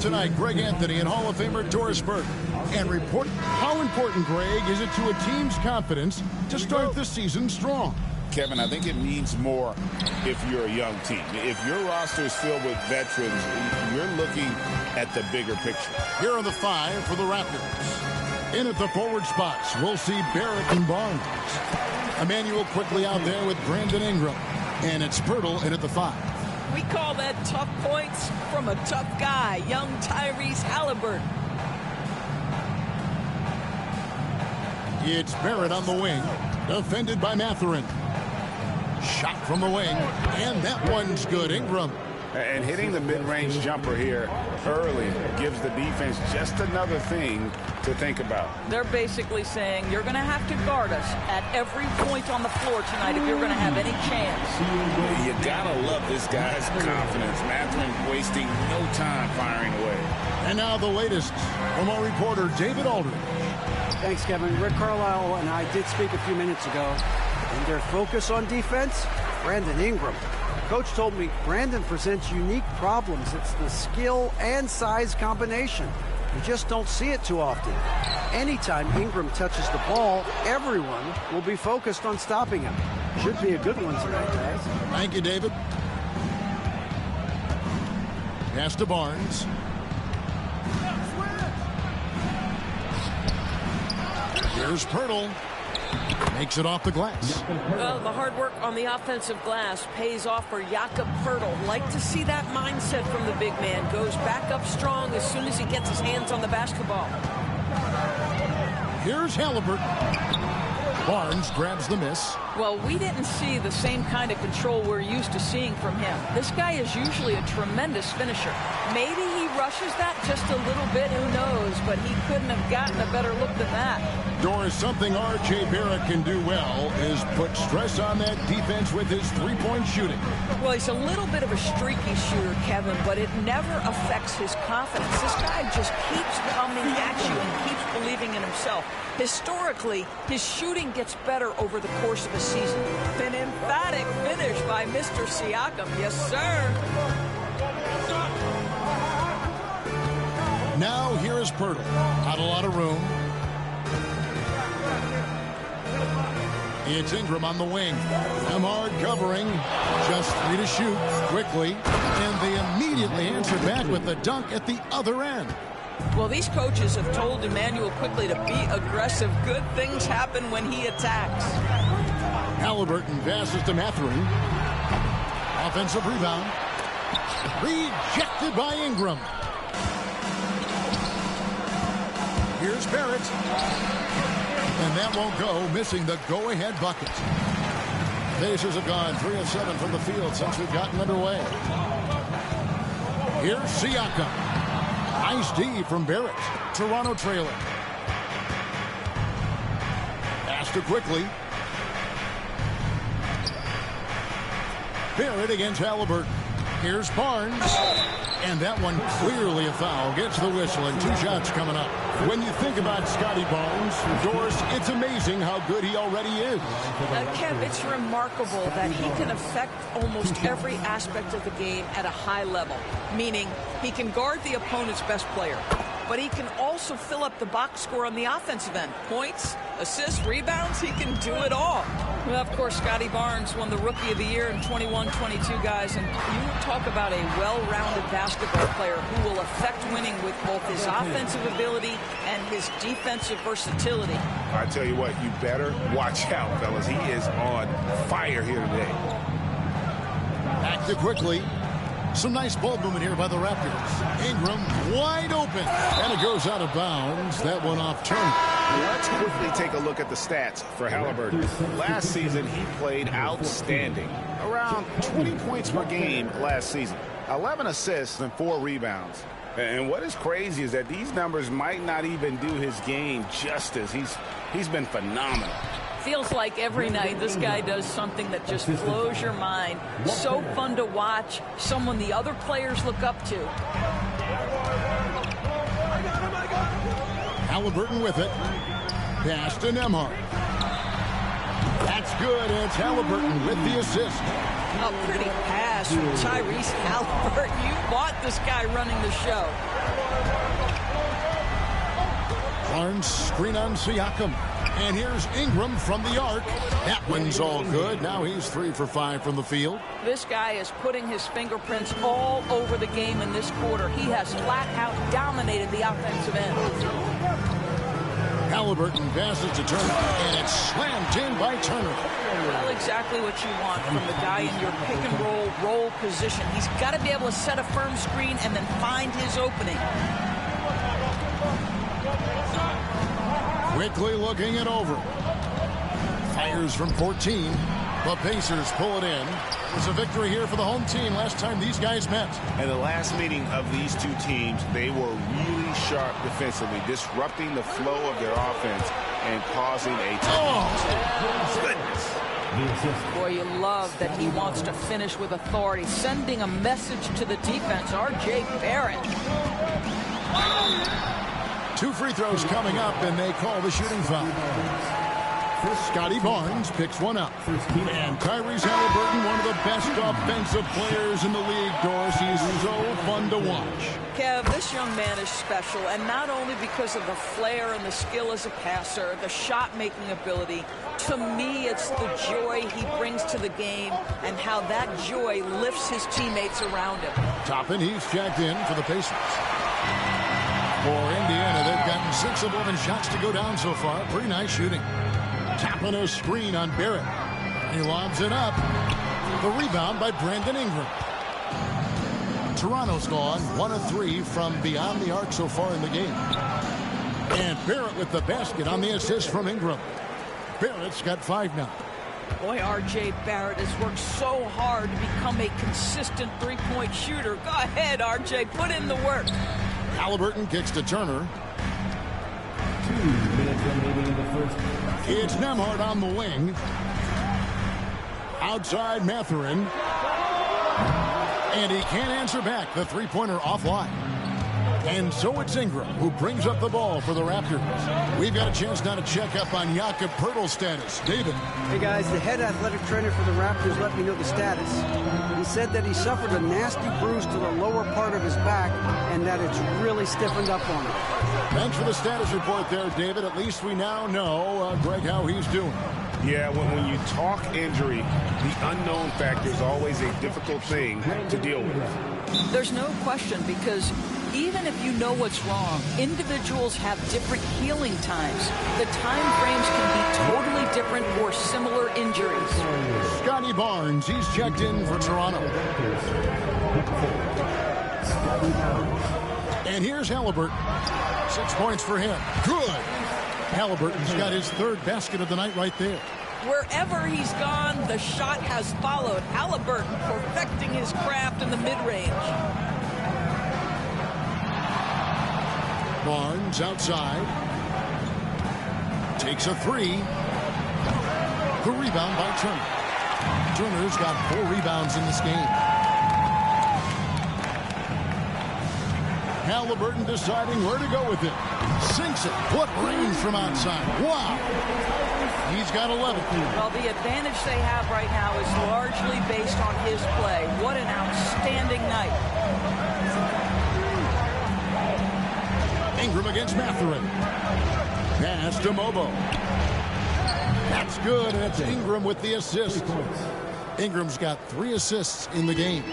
tonight, Greg Anthony and Hall of Famer Doris Burke. And report how important, Greg, is it to a team's confidence to start the season strong? Kevin, I think it means more if you're a young team. If your roster is filled with veterans, you're looking at the bigger picture. Here are the 5 for the Raptors. In at the forward spots, we'll see Barrett and Barnes. Emmanuel quickly out there with Brandon Ingram. And it's Poeltl in at the 5. We call that tough points from a tough guy, young Tyrese Halliburton. It's Barrett on the wing, defended by Mathurin. Shot from the wing, and that one's good. Ingram. And hitting the mid-range jumper here early gives the defense just another thing to think about. They're basically saying you're going to have to guard us at every point on the floor tonight if you're going to have any chance. You got to love this guy's confidence. Mathurin wasting no time firing away. And now the latest from our reporter, David Aldridge. Thanks, Kevin. Rick Carlisle and I did speak a few minutes ago. And their focus on defense, Brandon Ingram. Coach told me Brandon presents unique problems. It's the skill and size combination. You just don't see it too often. Anytime Ingram touches the ball, everyone will be focused on stopping him. Should be a good one tonight, guys. Thank you, David. Pass to Barnes. Here's Poeltl. Makes it off the glass. Well, the hard work on the offensive glass pays off for Jakob Poeltl. Like to see that mindset from the big man. Goes back up strong as soon as he gets his hands on the basketball. Here's Halliburton. Barnes grabs the miss. Well, we didn't see the same kind of control we're used to seeing from him. This guy is usually a tremendous finisher. Maybe he rushes that just a little bit, who knows, but he couldn't have gotten a better look than that. Doris, something R.J. Barrett can do well is put stress on that defense with his three-point shooting. Well, he's a little bit of a streaky shooter, Kevin, but it never affects his confidence. This guy just keeps coming at you and keeps believing in himself. Historically, his shooting gets better over the course of a season. An emphatic finish by Mr. Siakam. Yes, sir. Now here is Poeltl. Not a lot of room. It's Ingram on the wing. Nembhard covering. Just 3 to shoot quickly. And they immediately answer back with the dunk at the other end. Well, these coaches have told Emmanuel quickly to be aggressive. Good things happen when he attacks. Halliburton passes to Mathurin. Offensive rebound. Rejected by Ingram. Here's Barrett. And that won't go, missing the go-ahead bucket. Pacers have gone 3 of 7 from the field since we've gotten underway. Here's Siakam. Nice D from Barrett. Toronto trailing. Pass to quickly. Barrett against Halliburton. Here's Barnes. And that one clearly a foul. Gets the whistle and 2 shots coming up. When you think about Scotty Barnes, Doris, it's amazing how good he already is. Kev, it's remarkable that he can affect almost every aspect of the game at a high level. Meaning, he can guard the opponent's best player. But he can also fill up the box score on the offensive end. Points, assists, rebounds, he can do it all. Well, of course, Scotty Barnes won the Rookie of the Year in 21-22, guys. And you talk about a well-rounded basketball player who will affect winning with both his offensive ability and his defensive versatility. I tell you what, you better watch out, fellas. He is on fire here today. Back to quickly. Some nice ball movement here by the Raptors. Ingram wide open. And it goes out of bounds. That one off turn. Let's quickly take a look at the stats for Halliburton. Last season, he played outstanding. Around 20 points per game last season. 11 assists and 4 rebounds. And what is crazy is that these numbers might not even do his game justice. He's been phenomenal. Feels like every night this guy does something that just blows your mind. So fun to watch. Someone the other players look up to. Halliburton with it. Pass to Nembhard. That's good. It's Halliburton with the assist. A pretty pass from Tyrese Halliburton. You bought this guy running the show. Barnes screen on Siakam. And here's Ingram from the arc. That one's all good. Now he's 3 for 5 from the field. This guy is putting his fingerprints all over the game in this quarter. He has flat out dominated the offensive end. Halliburton passes to Turner, and it's slammed in by Turner. Well, exactly what you want from the guy in your pick-and-roll position. He's got to be able to set a firm screen and then find his opening. Quickly looking it over. Fires from 14. The Pacers pull it in. It's a victory here for the home team last time these guys met. And the last meeting of these two teams, they were really sharp defensively, disrupting the flow of their offense and causing a goodness. Boy, you love that he wants to finish with authority, sending a message to the defense. R.J. Barrett. 2 free throws coming up, and they call the shooting foul. Scotty Barnes picks one up. And Tyrese Halliburton, one of the best offensive players in the league, Doris. He's so fun to watch. Kev, this young man is special, and not only because of the flair and the skill as a passer, the shot-making ability. To me, it's the joy he brings to the game and how that joy lifts his teammates around him. Toppin, he's checked in for the Pacers. For Indiana, they've gotten 6 of 11 shots to go down so far. Pretty nice shooting. Tapping a screen on Barrett. He lobs it up. The rebound by Brandon Ingram. Toronto's gone 1 of 3 from beyond the arc so far in the game. And Barrett with the basket on the assist from Ingram. Barrett's got 5 now. Boy, R.J. Barrett has worked so hard to become a consistent three-point shooter. Go ahead, R.J., put in the work. Halliburton kicks to Turner. 2 minutes remaining in the first. It's Nembhard on the wing. Outside Mathurin. And he can't answer back. The three-pointer offline. And so it's Ingram who brings up the ball for the Raptors. We've got a chance now to check up on Jakob Poeltl's status. David. Hey, guys, the head athletic trainer for the Raptors let me know the status. He said that he suffered a nasty bruise to the lower part of his back and that it's really stiffened up on him. Thanks for the status report there, David. At least we now know, Greg, how he's doing. Yeah, when you talk injury, the unknown factor is always a difficult thing to deal with. There's no question, because even if you know what's wrong, individuals have different healing times. The time frames can be totally different for similar injuries. Scotty Barnes, he's checked in for Toronto. And here's Halliburton. 6 points for him. Good. Halliburton's got his 3rd basket of the night right there. Wherever he's gone, the shot has followed. Halliburton perfecting his craft in the mid-range. Barnes outside. Takes a 3. The rebound by Turner. Turner's got 4 rebounds in this game. Halliburton deciding where to go with it. Sinks it. What range from outside. Wow. He's got 11. Well, the advantage they have right now is largely based on his play. What an outstanding night. Ingram against Mathurin. Pass to Mobo. That's good, and it's Ingram with the assist. Ingram's got 3 assists in the game.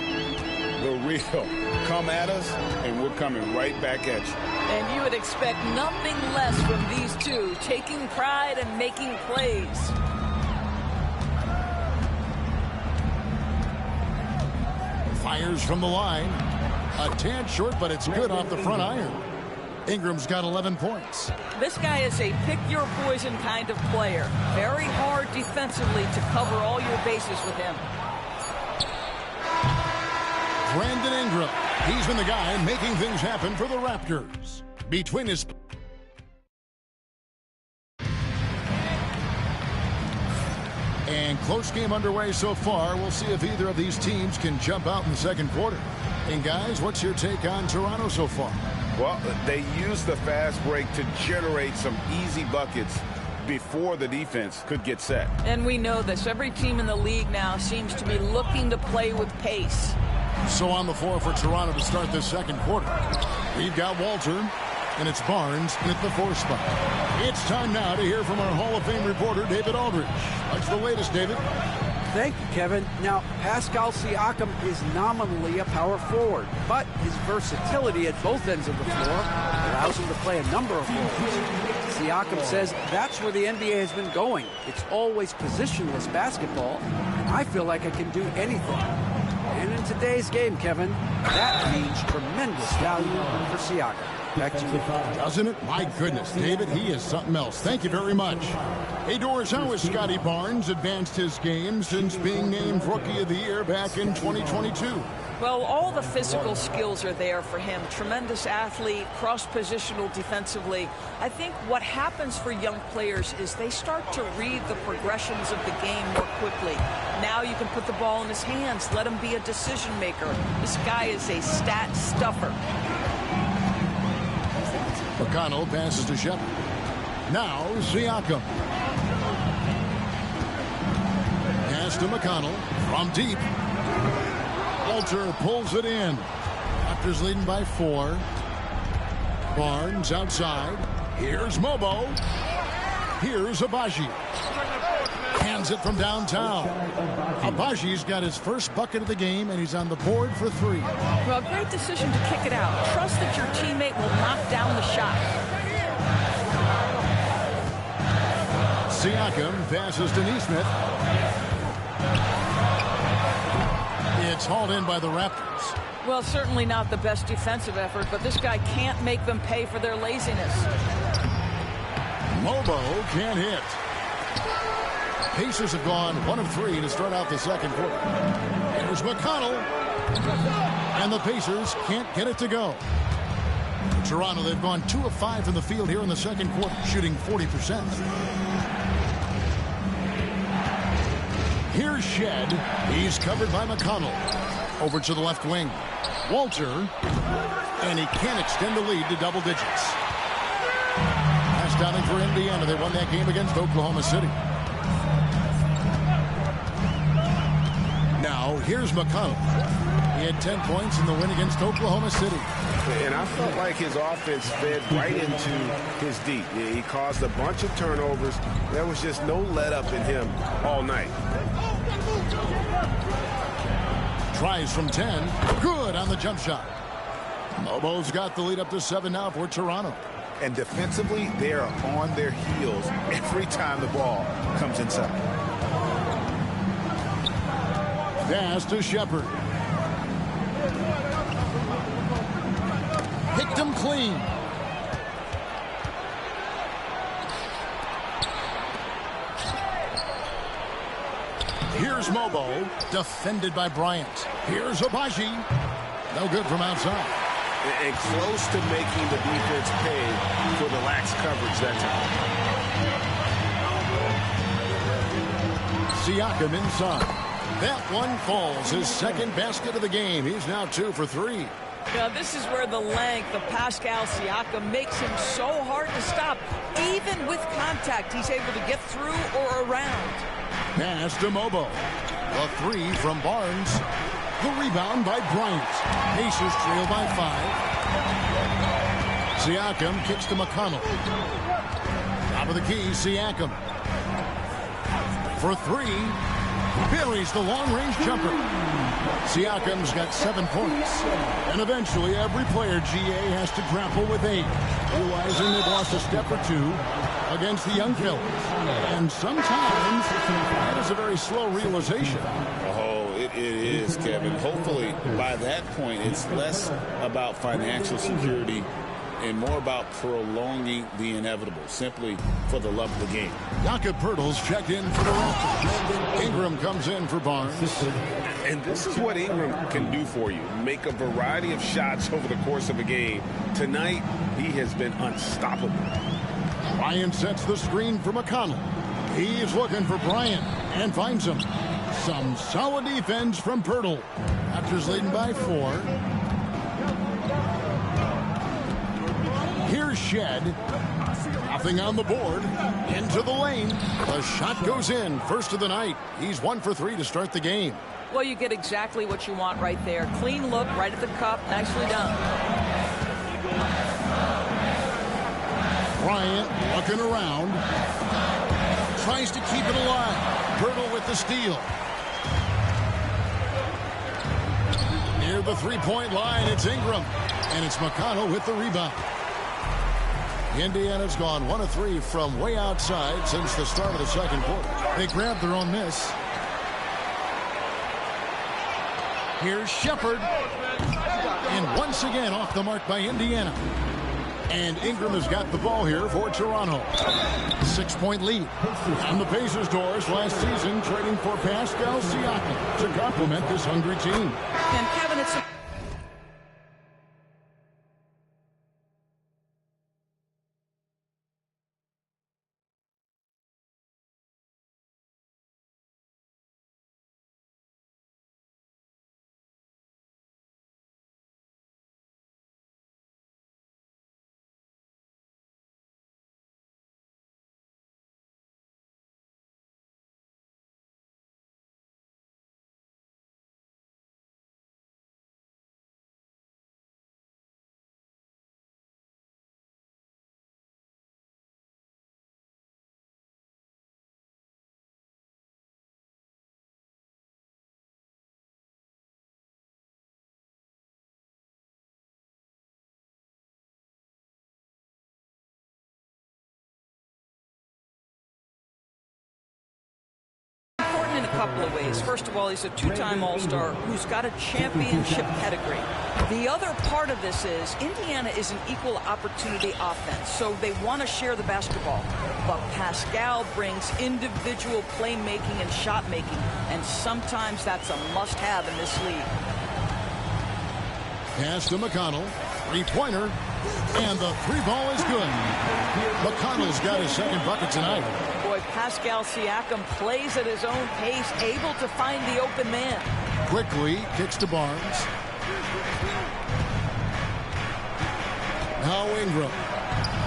The real. Come at us, and we're coming right back at you. And you would expect nothing less from these two, taking pride and making plays. Fires from the line. A tad short, but it's good off the front iron. Ingram's got 11 points. This guy is a pick-your-poison kind of player. Very hard defensively to cover all your bases with him. Brandon Ingram. He's been the guy making things happen for the Raptors. Between his... And close game underway so far. We'll see if either of these teams can jump out in the second quarter. And guys, what's your take on Toronto so far? Well, they used the fast break to generate some easy buckets before the defense could get set. And we know this. Every team in the league now seems to be looking to play with pace. So on the floor for Toronto to start this second quarter. We've got Walter, and it's Barnes at the 4 spot. It's time now to hear from our Hall of Fame reporter, David Aldridge. What's the latest, David? Thank you, Kevin. Now, Pascal Siakam is nominally a power forward, but his versatility at both ends of the floor allows him to play a number of roles. Siakam says that's where the NBA has been going. It's always positionless basketball, and I feel like I can do anything. And in today's game, Kevin, that means tremendous value for Siakam. Back to you. Doesn't it? My goodness, David, he is something else. Thank you very much. Hey, Doris, how has Scotty Barnes advanced his game since being named Rookie of the Year back in 2022? Well, all the physical skills are there for him. Tremendous athlete, cross-positional defensively. I think what happens for young players is they start to read the progressions of the game more quickly. Now you can put the ball in his hands, let him be a decision maker. This guy is a stat stuffer. McConnell passes to Shepard. Now Siakam. Pass to McConnell from deep. Walter pulls it in. Raptors leading by 4. Barnes outside. Here's Mobo. Here's Abaji. Hands it from downtown. Abaji's got his first bucket of the game, and he's on the board for 3. Well, great decision to kick it out. Trust that your teammate will knock down the shot. Siakam passes to Nesmith. It's hauled in by the Raptors. Well, certainly not the best defensive effort, but this guy can't make them pay for their laziness. Mobo can't hit. Pacers have gone 1 of 3 to start out the second quarter. Here's McConnell. And the Pacers can't get it to go. For Toronto, they've gone 2 of 5 from the field here in the second quarter, shooting 40%. Here's Shed. He's covered by McConnell. Over to the left wing. Walter. And he can't extend the lead to double digits. Pass down for Indiana. They won that game against Oklahoma City. Now, here's McConnell. He had 10 points in the win against Oklahoma City. And I felt like his offense fed right into his D. He caused a bunch of turnovers. There was just no let-up in him all night. Tries from 10. Good on the jump shot. Mobo's got the lead up to 7 now for Toronto. And defensively, they are on their heels every time the ball comes inside. Pass to Shepard. Picked him clean. Here's Mobo, defended by Bryant. Here's Abaji. No good from outside. And close to making the defense pay for the lax coverage that time. Siakam inside. That one falls. His second basket of the game. He's now 2 for 3. Now, this is where the length of Pascal Siakam makes him so hard to stop. Even with contact, he's able to get through or around. Pass to Mobo. A 3 from Barnes. The rebound by Bryant. Pacers trail by 5. Siakam kicks to McConnell. Top of the key, Siakam. For 3. Buries the long-range jumper. Siakam's got 7 points. And eventually, every player, GA, has to grapple with age, realizing they've lost a step or 2 against the young fellas. And sometimes, that is a very slow realization. Oh, it is, Kevin. Hopefully, by that point, it's less about financial security and more about prolonging the inevitable, simply for the love of the game. Jakob Poeltl's checked in for the Raptors. Ingram comes in for Barnes. And this is what Ingram can do for you. Make a variety of shots over the course of a game. Tonight, he has been unstoppable. Bryant sets the screen for McConnell. He's looking for Bryant and finds him. Some solid defense from Poeltl. Raptors leading by 4. Here's Shed. Nothing on the board. Into the lane. The shot goes in. First of the night. He's 1 for 3 to start the game. Well, you get exactly what you want right there. Clean look, right at the cup. Nicely done. Bryant looking around. Tries to keep it alive. Hurdle with the steal. Near the three-point line, it's Ingram. And it's McConnell with the rebound. Indiana's gone 1 of 3 from way outside since the start of the second quarter. They grabbed their own miss. Here's Shepard. And once again off the mark by Indiana. And Ingram has got the ball here for Toronto. 6-point lead. On the Pacers' doors last season, trading for Pascal Siakam to complement this hungry team. And Kevin, it's a in a couple of ways. First of all, he's a two-time All-Star who's got a championship pedigree. The other part of this is Indiana is an equal opportunity offense, so they want to share the basketball. But Pascal brings individual playmaking and shot making, and sometimes that's a must-have in this league. Pass to McConnell. Three-pointer. And the three ball is good. McConnell's got his second bucket tonight. Boy, Pascal Siakam plays at his own pace, able to find the open man. Quickly kicks to Barnes. Now Ingram.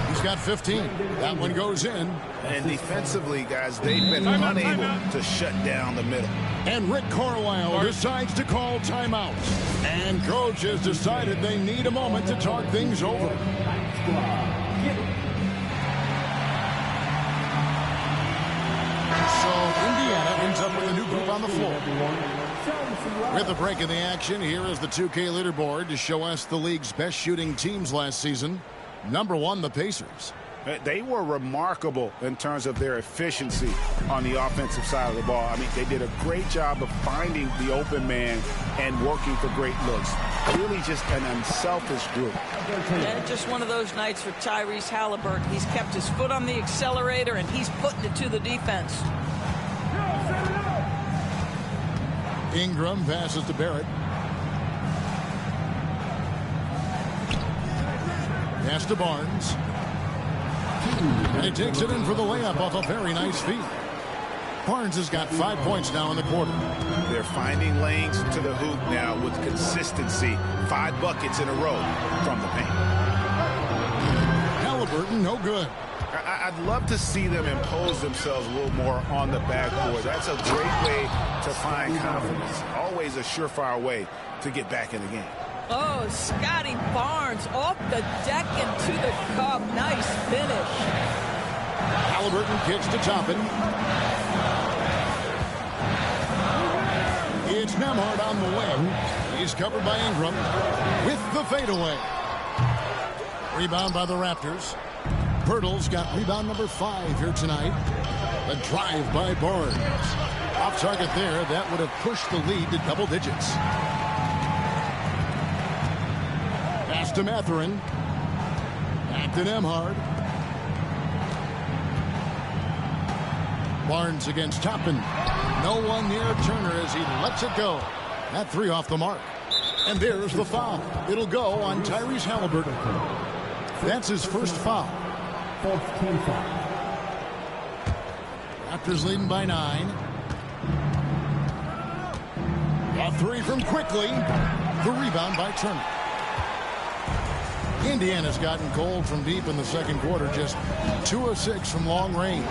He's got 15. That one goes in. And defensively, guys, they've been unable to shut down the middle. And Rick Carlisle decides to call timeout. And coach has decided they need a moment to talk things over. So Indiana ends up with a new group on the floor. With a break in the action, here is the 2K leaderboard to show us the league's best shooting teams last season. Number 1, the Pacers. They were remarkable in terms of their efficiency on the offensive side of the ball. I mean, they did a great job of finding the open man and working for great looks. Really just an unselfish group. Yeah, just one of those nights for Tyrese Halliburton. He's kept his foot on the accelerator, and he's putting it to the defense. Ingram passes to Barrett. Pass to Barnes. And he takes it in for the layup off a very nice feed. Barnes has got 5 points now in the quarter. They're finding lanes to the hoop now with consistency. 5 buckets in a row from the paint. Halliburton, no good. I'd love to see them impose themselves a little more on the backboard. That's a great way to find confidence. Always a surefire way to get back in the game. Oh, Scotty Barnes off the deck and to the cup. Nice finish. Halliburton kicks to Toppin. It's Nembhard on the wing. He's covered by Ingram with the fadeaway. Rebound by the Raptors. Pirtle's got rebound number 5 here tonight. The drive by Barnes. Off target there. That would have pushed the lead to double digits. Pass to Mathurin. Back to Nembhard. Barnes against Toppin. No one near Turner as he lets it go. That 3 off the mark. And there's the foul. It'll go on Tyrese Halliburton. That's his first foul. Fourth team foul. Raptors leading by 9. A 3 from Quickly. The rebound by Turner. Indiana's gotten cold from deep in the second quarter. Just 2 of 6 from long range.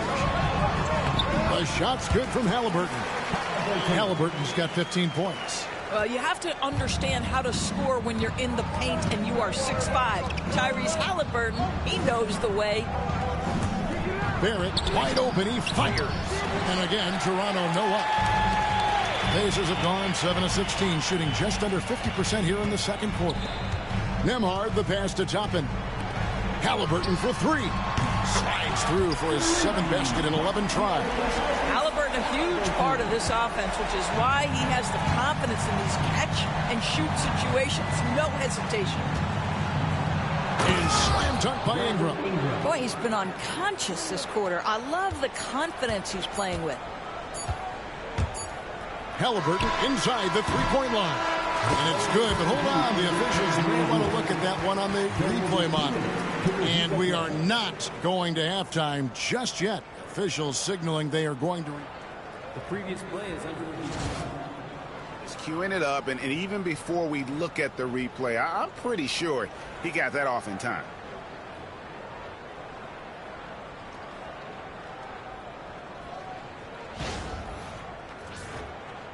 The shot's good from Halliburton. Halliburton's got 15 points. Well, you have to understand how to score when you're in the paint and you are 6'5". Tyrese Halliburton, he knows the way. Barrett wide open, he fires. And again, Toronto no up. Pacers have gone 7 of 16, shooting just under 50% here in the second quarter. Nembhard, the pass to Toppin. Halliburton for three. Slides through for his 7th basket in 11 tries. Halliburton, a huge part of this offense, which is why he has the confidence in these catch-and-shoot situations. No hesitation. And slam dunk by Ingram. Boy, he's been unconscious this quarter. I love the confidence he's playing with. Halliburton inside the three-point line. And it's good, but hold on. The officials may want to look at that one on the replay monitor. And we are not going to halftime just yet. Officials signaling they are going to. The previous play is under review. He's queuing it up, and even before we look at the replay, I'm pretty sure he got that off in time.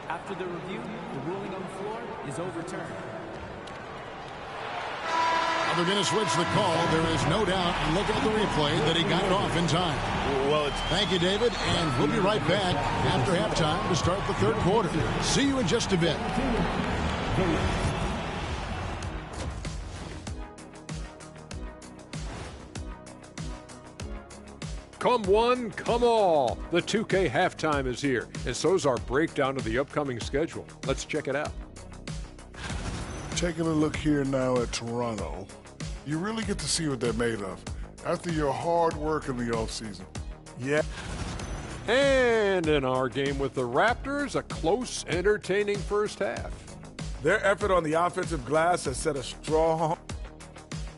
After the review, the ruling on the floor is overturned. They're going to switch the call. There is no doubt, looking at the replay, that he got it off in time. Well, thank you, David, and we'll be right back after halftime to start the third quarter. See you in just a bit. Come one, come all. The 2K halftime is here, and so is our breakdown of the upcoming schedule. Let's check it out. Taking a look here now at Toronto, you really get to see what they're made of after your hard work in the offseason. Yeah. And in our game with the Raptors, a close, entertaining first half. Their effort on the offensive glass has set a strong...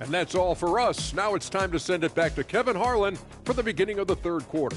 And that's all for us. Now it's time to send it back to Kevin Harlan for the beginning of the third quarter.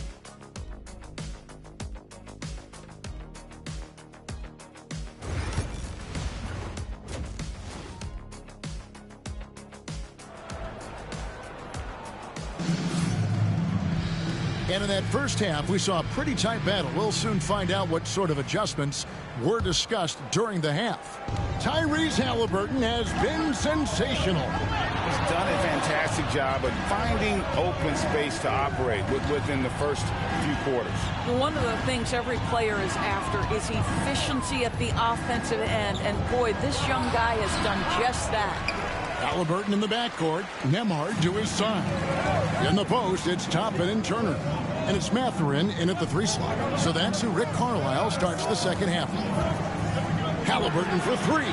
And in that first half, we saw a pretty tight battle. We'll soon find out what sort of adjustments were discussed during the half. Tyrese Halliburton has been sensational. He's done a fantastic job of finding open space to operate within the first few quarters. One of the things every player is after is efficiency at the offensive end. And boy, this young guy has done just that. Halliburton in the backcourt. Nembhard to his side. In the post, it's Toppin and Turner. And it's Mathurin in at the 3 slot. So that's who Rick Carlisle starts the second half with. Halliburton for 3.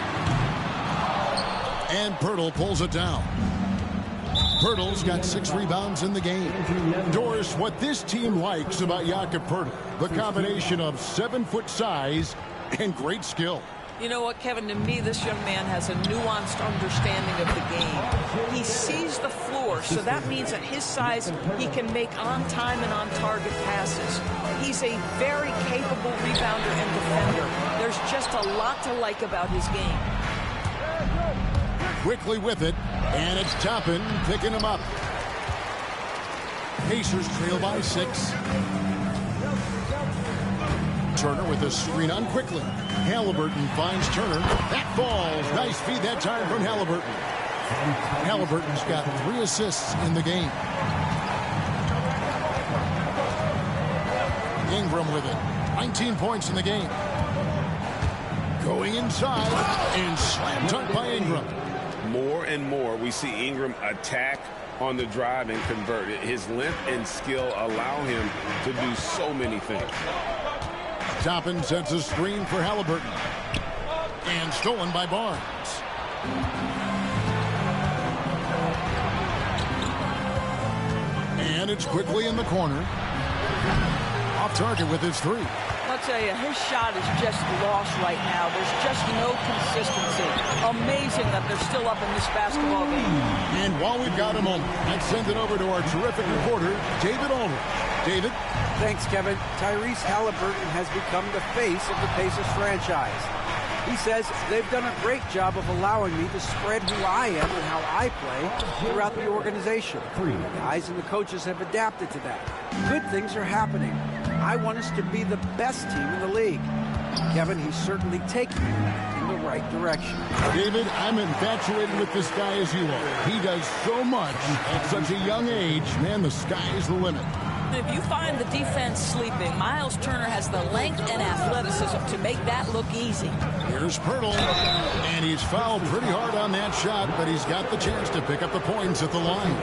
And Poeltl pulls it down. Poeltl's got 6 rebounds in the game. Doris, what this team likes about Jakob Poeltl, the combination of 7-foot size and great skill. You know what, Kevin, to me, this young man has a nuanced understanding of the game. He sees the floor, so that means at his size, he can make on-time and on-target passes. He's a very capable rebounder and defender. There's just a lot to like about his game. Quickly with it, and it's Toppin picking him up. Pacers trail by 6. Turner with a screen on quickly. Halliburton finds Turner. That falls. Nice feed that time from Halliburton. Halliburton's got 3 assists in the game. Ingram with it. 19 points in the game. Going inside and slam dunk by Ingram. More and more we see Ingram attack on the drive and convert it. His length and skill allow him to do so many things. Toppin sets a screen for Halliburton. And stolen by Barnes. And it's quickly in the corner. Off target with his 3. I'll tell you, his shot is just lost right now. There's just no consistency. Amazing that they're still up in this basketball game. And while we've got a moment, let's send it over to our terrific reporter, David Aldridge. David? Thanks, Kevin. Tyrese Halliburton has become the face of the Pacers franchise. He says they've done a great job of allowing me to spread who I am and how I play throughout the organization. The guys and the coaches have adapted to that. Good things are happening. I want us to be the best team in the league. Kevin, he's certainly taking you in the right direction. David, I'm infatuated with this guy as you are. He does so much at such a young age. Man, the sky is the limit. If you find the defense sleeping, Miles Turner has the length and athleticism to make that look easy. Here's Pirtle, and he's fouled pretty hard on that shot, but he's got the chance to pick up the points at the line.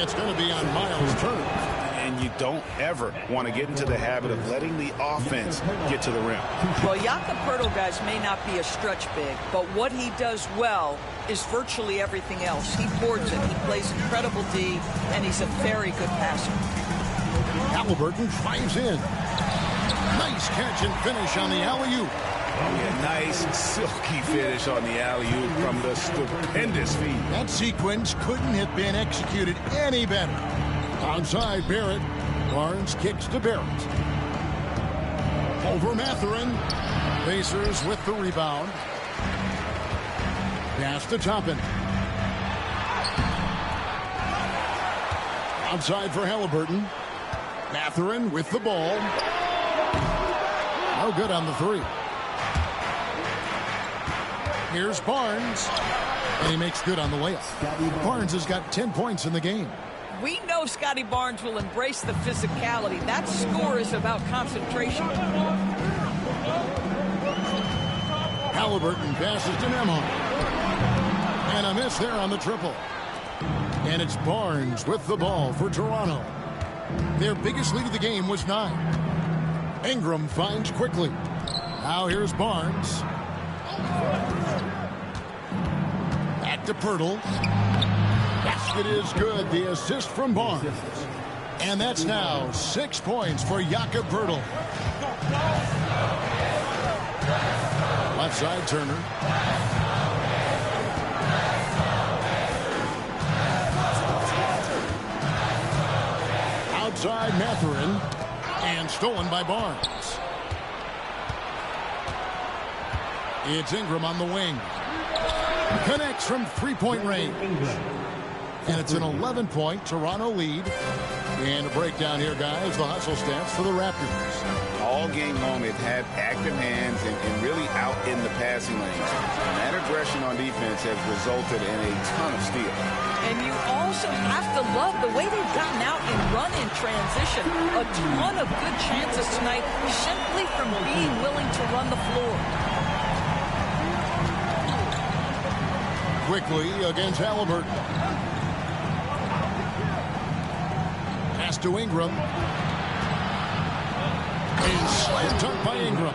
It's going to be on Miles Turner. And you don't ever want to get into the habit of letting the offense get to the rim. Well, Jakob Pirtle, guys, may not be a stretch big, but what he does well is virtually everything else. He boards it, he plays incredible D, and he's a very good passer. Halliburton drives in. Nice catch and finish on the alley-oop. Yeah, nice silky finish on the alley-oop from the stupendous feed. That sequence couldn't have been executed any better. Outside Barrett. Barnes kicks to Barrett. Over Mathurin. Pacers with the rebound. Pass to Toppin. Outside for Halliburton. Mathurin with the ball. No good on the three. Here's Barnes. And he makes good on the layup. Barnes has got 10 points in the game. We know Scotty Barnes will embrace the physicality. That score is about concentration. Halliburton passes to Nembhard. And a miss there on the triple. And it's Barnes with the ball for Toronto. Their biggest lead of the game was 9. Ingram finds quickly. Now here's Barnes. Back to Pirtle. Basket is good. The assist from Barnes. And that's now 6 points for Jakob Pirtle. Left side, Turner. Outside Mathurin, and stolen by Barnes. It's Ingram on the wing. Connects from three-point range. And it's an 11-point Toronto lead. And a breakdown here, guys. The hustle stats for the Raptors. All game long, they've had active hands and really out in the passing lanes. And that aggression on defense has resulted in a ton of steals. And you also have to love the way they've gotten out and run in transition. A ton of good chances tonight simply from being willing to run the floor. Quickly against Halliburton. Pass to Ingram. And slam dunk by Ingram.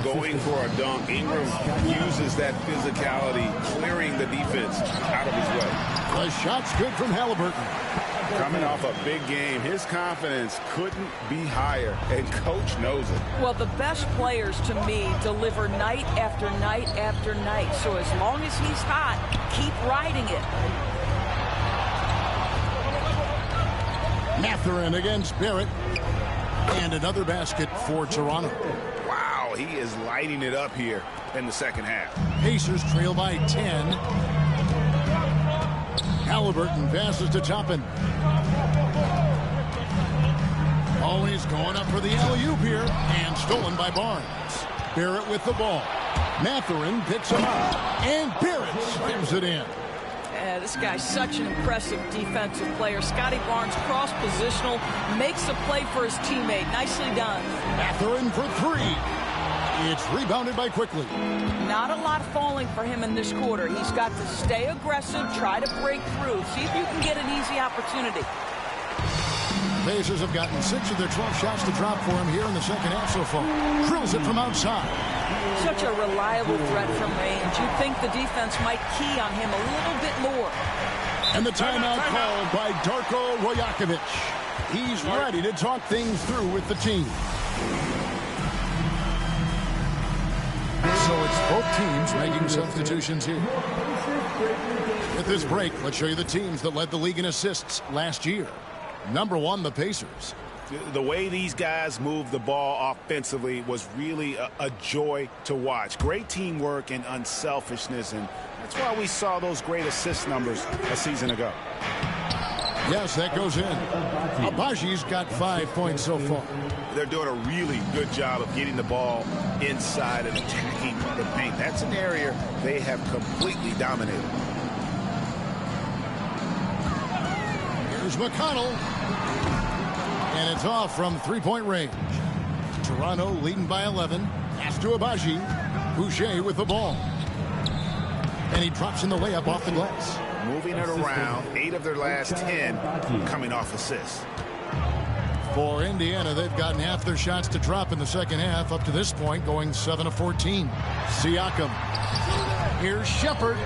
Going for a dunk. Ingram uses that physicality, clearing the defense out of his way. The shot's good from Halliburton. Coming off a big game, his confidence couldn't be higher, and coach knows it. Well, the best players, to me, deliver night after night after night. So as long as he's hot, keep riding it. Mathurin against Barrett. And another basket for Toronto. Wow, he is lighting it up here in the second half. Pacers trail by 10. Halliburton passes to Toppin. Always going up for the alley-oop here. And stolen by Barnes. Barrett with the ball. Mathurin picks him up. And Barrett slams it in. This guy's such an impressive defensive player. Scotty Barnes, cross-positional, makes a play for his teammate. Nicely done. Mathurin for three. It's rebounded by Quickly. Not a lot falling for him in this quarter. He's got to stay aggressive, try to break through. See if you can get an easy opportunity. Pacers have gotten 6 of their 12 shots to drop for him here in the second half so far. Drills it from outside. Such a reliable threat from range. You'd think the defense might key on him a little bit more. And the timeout called by Darko Rajakovic. He's ready to talk things through with the team. So it's both teams making substitutions here. At this break, let's show you the teams that led the league in assists last year. Number 1, the Pacers. The way these guys move the ball offensively was really a joy to watch. Great teamwork and unselfishness, and that's why we saw those great assist numbers a season ago. Yes, that goes in. Abaji's got 5 points so far. They're doing a really good job of getting the ball inside and attacking the paint. That's an area they have completely dominated. Here's McConnell. And it's off from three-point range. Toronto leading by 11. Pass to Agbaji. Boucher with the ball. And he drops in the layup off the glass. Moving it around, 8 of their last 10 coming off assists. For Indiana, they've gotten half their shots to drop in the second half up to this point, going 7 of 14. Siakam. Here's Shepherd.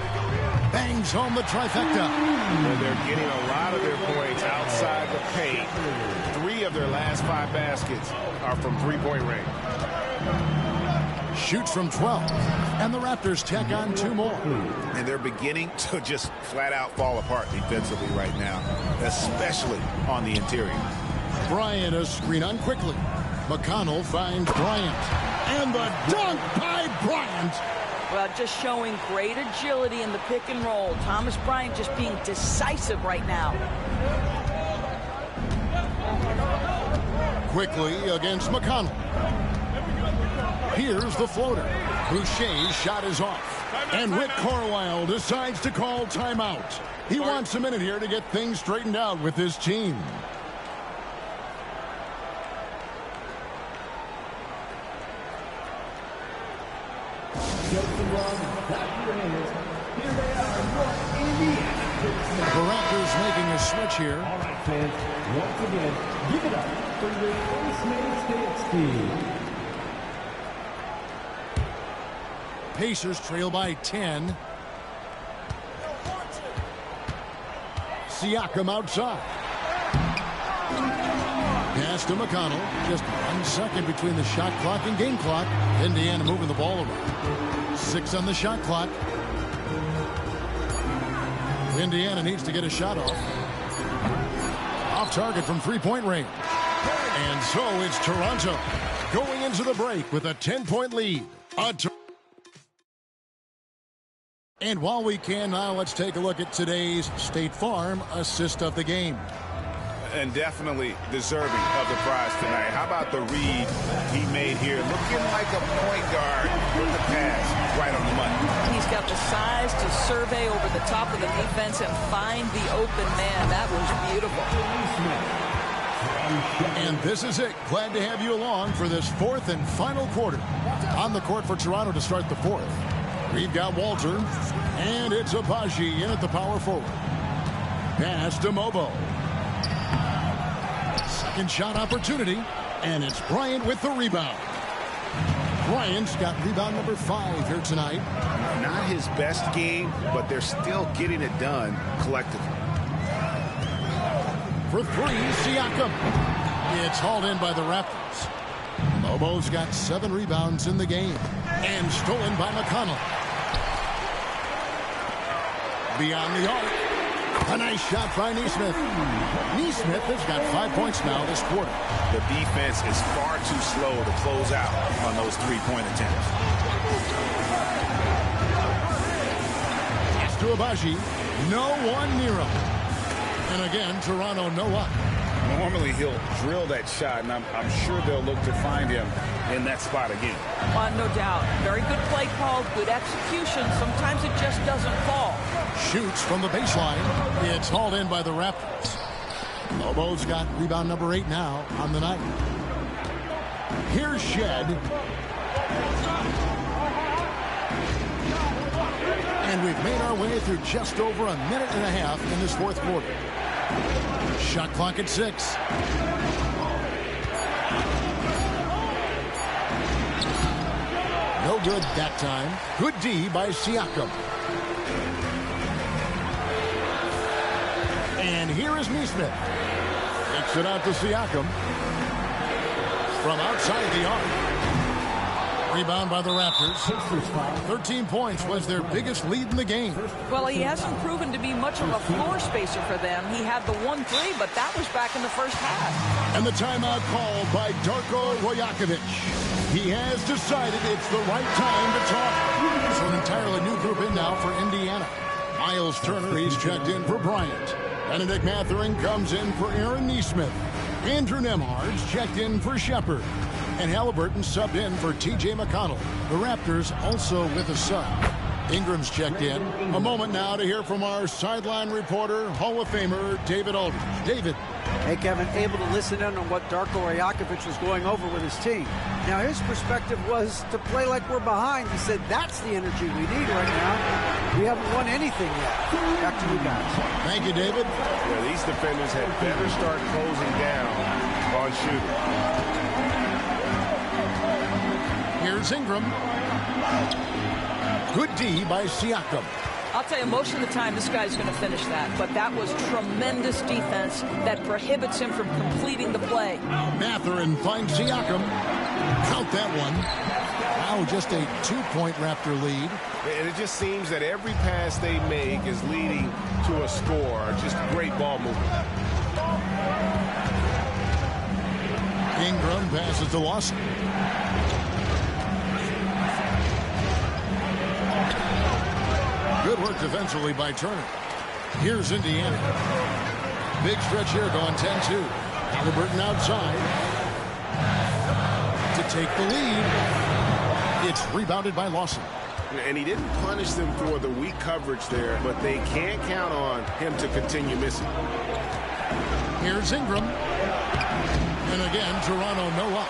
Bangs home the trifecta. Well, they're getting a lot of their points outside the paint. 3 of their last 5 baskets are from three-point range. Shoots from 12. And the Raptors tack on 2 more. And they're beginning to just flat-out fall apart defensively right now, especially on the interior. Bryant a screen on quickly. McConnell finds Bryant. And the dunk by Bryant. Well, just showing great agility in the pick and roll. Thomas Bryant just being decisive right now. Quickly against McConnell. Here's the floater. Boucher's shot is off. And Rick Carlisle decides to call timeout. He wants a minute here to get things straightened out with his team. The Raptors making a switch here. All right, fans. Once again, give it up for your first man's dance team. Pacers trail by 10. Siakam outside. Pass to McConnell. Just 1 second between the shot clock and game clock. Indiana moving the ball around. 6 on the shot clock. Indiana needs to get a shot off. Off target from three-point range. And so it's Toronto going into the break with a 10-point lead. And while we can now, let's take a look at today's State Farm assist of the game. And definitely deserving of the prize tonight. How about the read he made here? Looking like a point guard with the pass right on the money. He's got the size to survey over the top of the defense and find the open man. That was beautiful. And this is it. Glad to have you along for this 4th and final quarter. On the court for Toronto to start the 4th. We've got Walter, and it's Agbaji in at the power forward. Pass to Mobo. Second shot opportunity, and it's Bryant with the rebound. Bryant's got rebound number 5 here tonight. Not his best game, but they're still getting it done collectively. For 3, Siakam. It's hauled in by the Raptors. Mobo's got 7 rebounds in the game, and stolen by McConnell. Beyond the arc. A nice shot by Nesmith. Nesmith has got 5 points now this quarter. The defense is far too slow to close out on those three-point attempts. Pass to Agbaji. No one near him. And again, Toronto no up. Normally he'll drill that shot, and I'm sure they'll look to find him in that spot again. No doubt. Very good play call, good execution. Sometimes it just doesn't fall. Shoots from the baseline. It's hauled in by the Raptors. Lobo's got rebound number 8 now on the night. Here's Shed. And we've made our way through just over a minute and a half in this 4th quarter. Shot clock at 6. No good that time. Good D by Siakam. And here is Nesmith. Takes it out to Siakam. From outside the arc. Rebound by the Raptors. 13 points was their biggest lead in the game. Well, he hasn't proven to be much of a floor spacer for them. He had the 1-3, but that was back in the first half. And the timeout called by Darko Rajakovic. He has decided it's the right time to talk. So an entirely new group in now for Indiana. Miles Turner, he's checked in for Bryant. Benedict Mathurin comes in for Aaron Nesmith. Andrew Nembhard's checked in for Shepard. And Halliburton subbed in for T.J. McConnell. The Raptors also with a sub. Ingram's checked in. A moment now to hear from our sideline reporter, Hall of Famer David Aldridge. David. Hey, Kevin, able to listen in on what Darko Rajakovic was going over with his team. Now, his perspective was to play like we're behind. He said, that's the energy we need right now. We haven't won anything yet. Back to you guys. Thank you, David. Yeah, these defenders had better start closing down on shooting. Here's Ingram. Good D by Siakam. I'll tell you, most of the time this guy's going to finish that, but that was tremendous defense that prohibits him from completing the play. Mathurin finds Siakam. Count that one. Now just a 2-point Raptor lead. And it just seems that every pass they make is leading to a score. Just great ball movement. Ingram passes to Lawson. Good work defensively by Turner. Here's Indiana. Big stretch here going 10-2. Halliburton outside to take the lead. It's rebounded by Lawson. And he didn't punish them for the weak coverage there, but they can't count on him to continue missing. Here's Ingram. And again, Toronto no luck.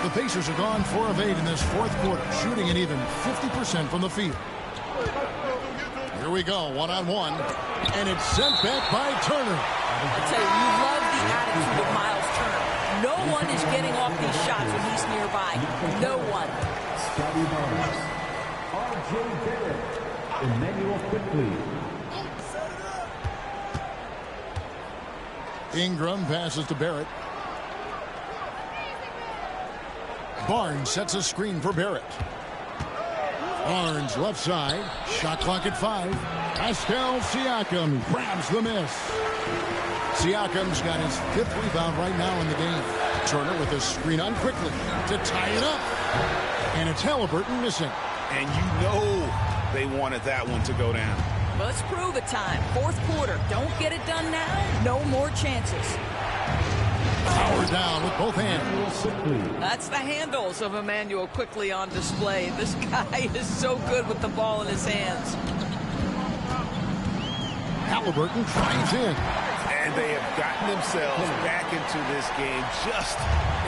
The Pacers are gone 4 of 8 in this fourth quarter, shooting an even 50% from the field. Here we go, one-on-one, and it's sent back by Turner. I tell you, you love the attitude of Miles Turner. No one is getting off these shots when he's nearby. No one. Scotty Barnes, R.J. Barrett, Emmanuel Quickley. Ingram passes to Barrett. Barnes sets a screen for Barrett. Barnes left side. Shot clock at 5. Pascal Siakam grabs the miss. Siakam's got his 5th rebound right now in the game. Turner with a screen on quickly to tie it up. And it's Halliburton missing. And you know they wanted that one to go down. Well, let's prove it time. Fourth quarter. Don't get it done now. No more chances. Power down with both hands. That's the handles of Emmanuel Quickley on display. This guy is so good with the ball in his hands. Halliburton drives in. And they have gotten themselves back into this game just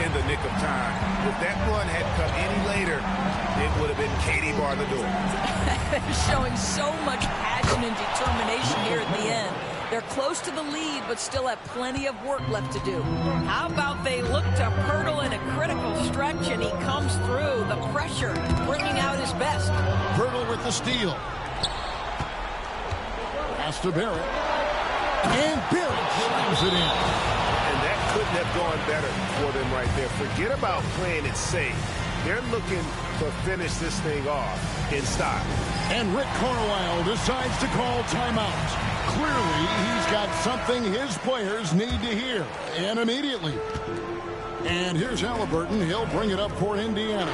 in the nick of time. If that run had come any later, it would have been Katie bar the door. Showing so much passion and determination here at the end. They're close to the lead, but still have plenty of work left to do. How about they look to Poeltl in a critical stretch, and he comes through. The pressure, bringing out his best. Poeltl with the steal. Pass to Barrett. And Barrett slams it in. And that couldn't have gone better for them right there. Forget about playing it safe. They're looking to finish this thing off in style. And Rick Carlisle decides to call timeout. Clearly, he's got something his players need to hear, and immediately. And here's Halliburton. He'll bring it up for Indiana.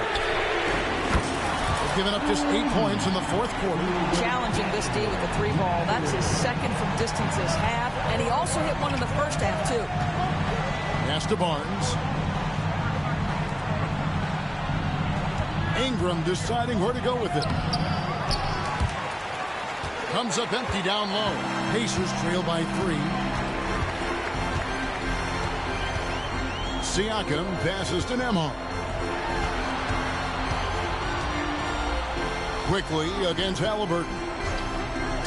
They've given up just 8 points in the fourth quarter. Challenging this D with the 3-ball. That's his second from distance this half, and he also hit one in the first half, too. Pass to Barnes. Ingram deciding where to go with it. Comes up empty down low. Pacers trail by 3. Siakam passes to Nembhard. Quickly against Halliburton.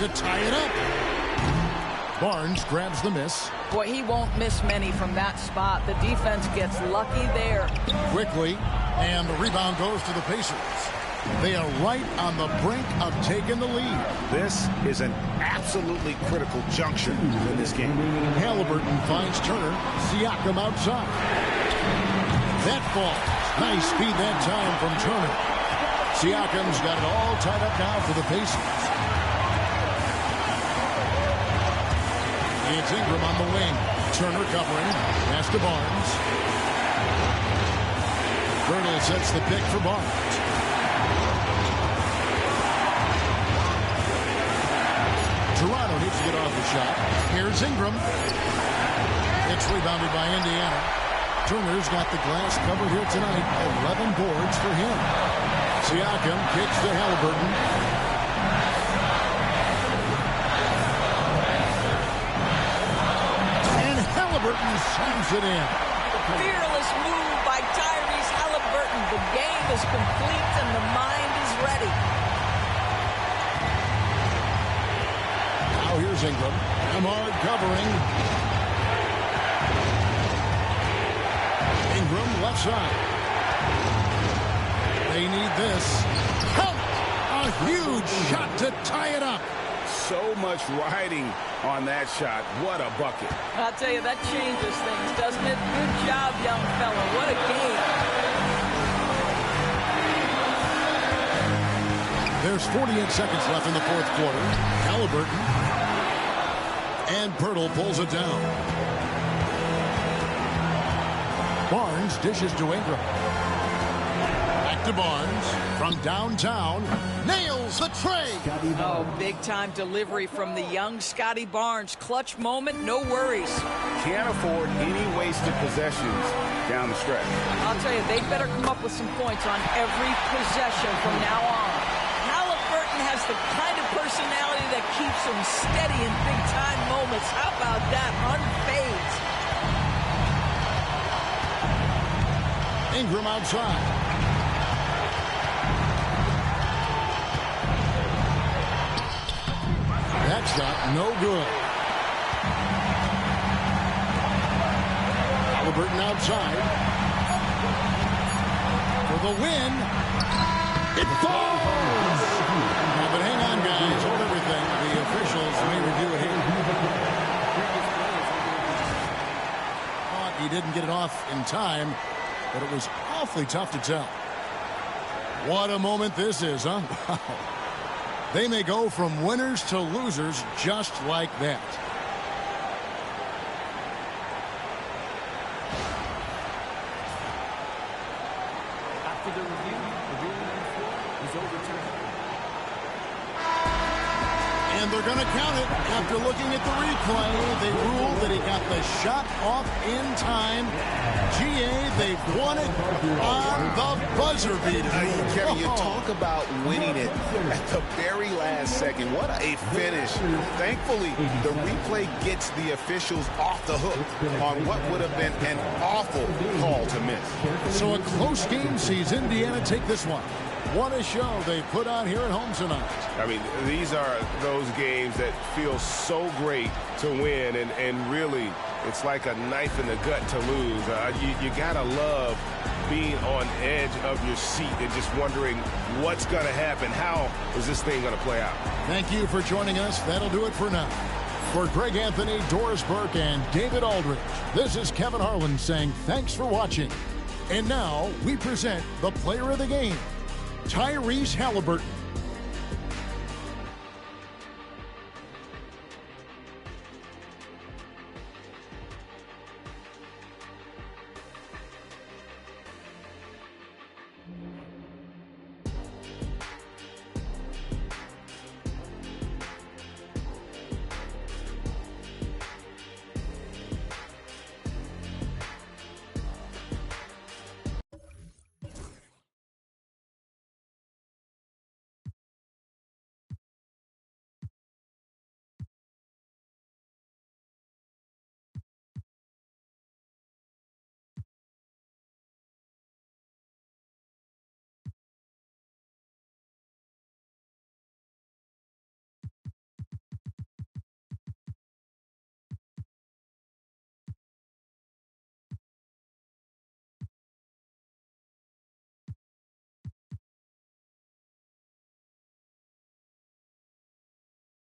To tie it up. Barnes grabs the miss. Boy, he won't miss many from that spot. The defense gets lucky there. Quickly, and the rebound goes to the Pacers. They are right on the brink of taking the lead. This is an absolutely critical juncture in this game. Halliburton finds Turner. Siakam outside. That ball. Nice speed that time from Turner. Siakam's got it all tied up now for the Pacers. It's Ingram on the wing. Turner covering. Pass to Barnes. Poeltl sets the pick for Barnes. Toronto needs to get off the shot. Here's Ingram. It's rebounded by Indiana. Turner's got the glass covered here tonight. 11 boards for him. Siakam kicks to Haliburton. And Haliburton slams it in. Fearless move by Tyrese Haliburton. The game is complete and the mind is ready. Now here's Ingram. Ahmad covering. Ingram left side. They need this. Count! A huge shot to tie it up. So much riding on that shot. What a bucket. I'll tell you, that changes things, doesn't it? Good job, young fella. What a game. There's 48 seconds left in the fourth quarter. Haliburton. And Pirtle pulls it down. Barnes dishes to Ingram. Back to Barnes. From downtown. Nails the tray. Oh, big-time delivery from the young Scotty Barnes. Clutch moment, no worries. Can't afford any wasted possessions down the stretch. I'll tell you, they better come up with some points on every possession from now on. Haliburton has the kind of personality that keeps him steady in big-time moments. How about that? Unfazed. Ingram outside. That shot no good. Haliburton outside. For the win. It falls! But hang on, guys. Hold everything. The officials may review it here. Thought he didn't get it off in time, but it was awfully tough to tell. What a moment this is, huh? Wow. They may go from winners to losers just like that. After the review, the ruling on the floor is overturned. And they're going to count it. After looking at the replay, they ruled that he got the shot off in time. GA, they've won it on the buzzer beater. Kevin, you talk about winning it at the very last second. What a finish. Thankfully, the replay gets the officials off the hook on what would have been an awful call to miss. So a close game sees Indiana take this one. What a show they put on here at home tonight. I mean, these are those games that feel so great to win, and really, it's like a knife in the gut to lose. You gotta love being on edge of your seat and just wondering what's gonna happen. How is this thing gonna play out? Thank you for joining us. That'll do it for now. For Greg Anthony, Doris Burke, and David Aldridge, this is Kevin Harlan saying thanks for watching. And now we present the player of the game, Tyrese Haliburton.